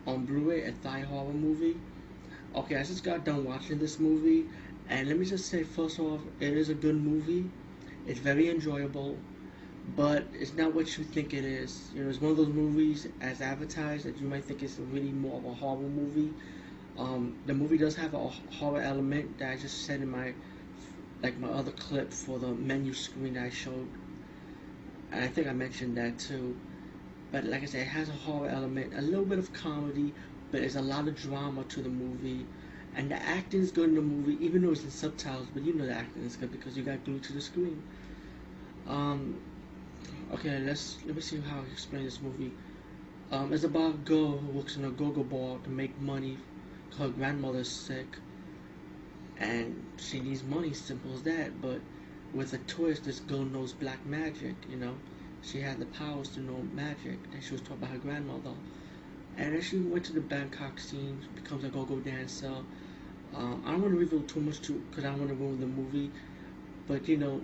on Blu-ray, a Thai horror movie. Okay, I just got done watching this movie, and let me just say, first off, it is a good movie. It's very enjoyable, but it's not what you think it is. You know, it's one of those movies as advertised that you might think it's really more of a horror movie. The movie does have a horror element that I just said in my other clip for the menu screen that I showed, and I think I mentioned that too. But like I said, it has a horror element, a little bit of comedy, but there's a lot of drama to the movie. And the acting is good in the movie, even though it's in subtitles, but you know the acting is good because you got glued to the screen. Um, okay, let me see how I explain this movie. It's about a girl who works in a go-go bar to make money. Her grandmother's sick, and she needs money, simple as that. But with a twist, this girl knows black magic. You know, she had the powers to know magic that she was taught by her grandmother. And then she went to the Bangkok scene, becomes a go-go dancer. I don't want to reveal too much too, because I don't want to ruin the movie. But you know,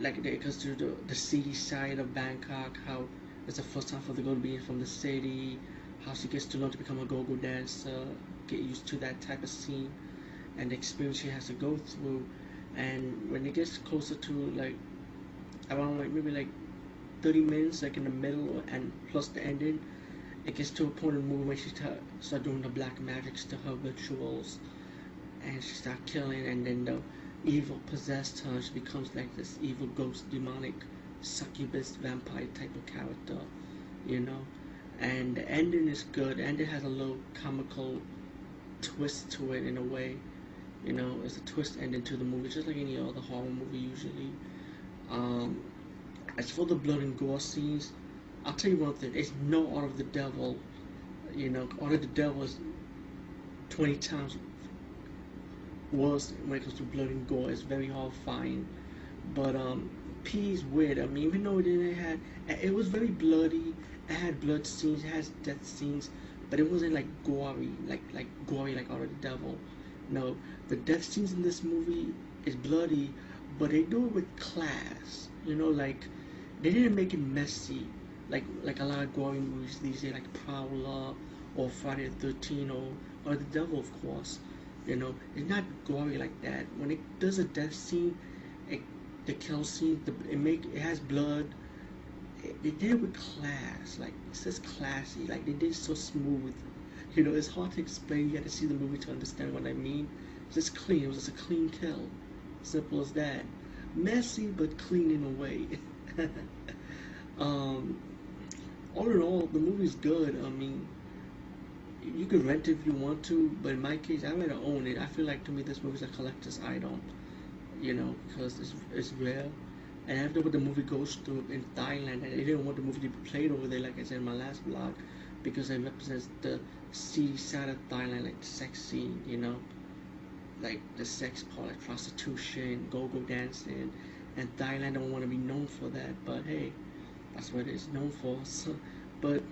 like it goes to the city side of Bangkok, how it's the first time for the girl being from the city, how she gets to learn to become a go-go dancer, get used to that type of scene, and the experience she has to go through. And when it gets closer to like around like maybe like 30 minutes, like in the middle and plus the ending, it gets to a point in the movie where she start doing the black magics to her rituals, and she start killing, and then the evil possessed her. She becomes like this evil ghost, demonic succubus vampire type of character, you know. And the ending is good. The ending has a little comical twist to it in a way. You know, it's a twist ending to the movie, just like any other horror movie usually. Um, as for the blood and gore scenes, I'll tell you one thing: it's no Art of the Devil. You know, Art of the Devil is 20 times worse when it comes to blood and gore. It's very horrifying. But P is weird. I mean, even though it was very bloody. It had blood scenes, it has death scenes, but it wasn't like gory, like gory like Art of the Devil. No, the death scenes in this movie is bloody, but they do it with class. You know, like they didn't make it messy, like a lot of gory movies these days, like Prowler or Friday the 13th or the Devil, of course. You know, it's not gory like that. When it does a death scene, it, the kill scene, it has blood. They did it with class, like it's just classy. Like they did it so smooth. You know, it's hard to explain. You got to see the movie to understand what I mean. It's just clean. It was just a clean kill. Simple as that. Messy but clean in a way. um, all in all, the movie's good. I mean, you can rent it if you want to, but in my case, I rather own it. I feel like to me this movie's a collector's item, you know, because it's rare. And after what the movie goes through in Thailand, and they didn't want the movie to be played over there, like I said in my last vlog, because it represents the seedy side of Thailand, like the sex scene, you know, like the sex part, like prostitution, go-go dancing, and Thailand don't want to be known for that, but hey, that's what it's known for. So, but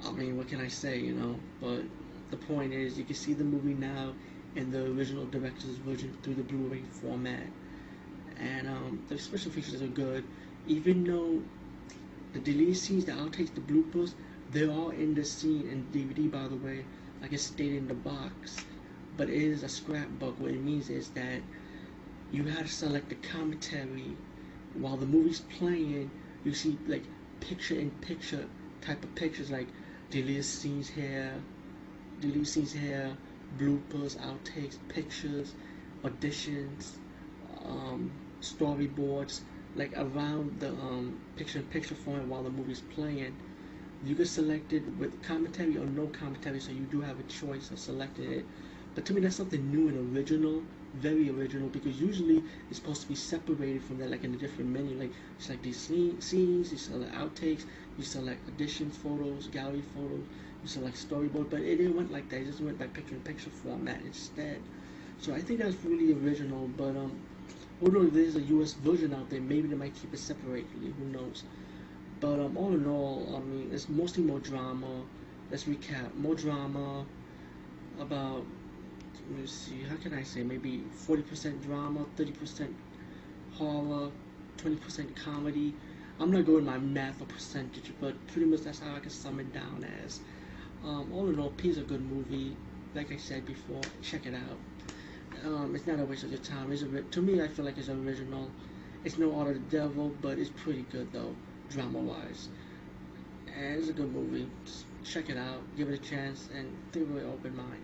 I mean, what can I say, you know? But the point is, you can see the movie now in the original director's version through the Blu-ray format, and the special features are good. Even though the deleted scenes, the outtakes, the bloopers, they're all in the scene in DVD, by the way, like it's stated in the box. But it is a scrapbook. What it means is that you have to select the commentary while the movie's playing. You see like picture-in-picture type of pictures, like deleted scenes here, bloopers, outtakes, pictures, auditions, um, storyboards, like around the picture-in-picture format while the movie's playing. You can select it with commentary or no commentary, so you do have a choice of selecting it. But to me, that's something new and original, very original, because usually it's supposed to be separated from that, like in a different menu. Like you select these scenes, you select outtakes, you select additions, photos, gallery photos, you select storyboard. But it didn't went like that. It just went by picture-in-picture format instead. So I think that's really original. But although there's a US version out there, maybe they might keep it separately. Who knows? But all in all, I mean, it's mostly more drama. Let's recap. More drama about, let me see, how can I say, maybe 40% drama, 30% horror, 20% comedy. I'm not going by math or percentage, but pretty much that's how I can sum it down as. All in all, P is a good movie. Like I said before, check it out. It's not a waste of your time. To me, I feel like it's original. It's no Art of the Devil, but it's pretty good though, drama-wise. And it's a good movie. Just check it out, give it a chance, and think with an open mind.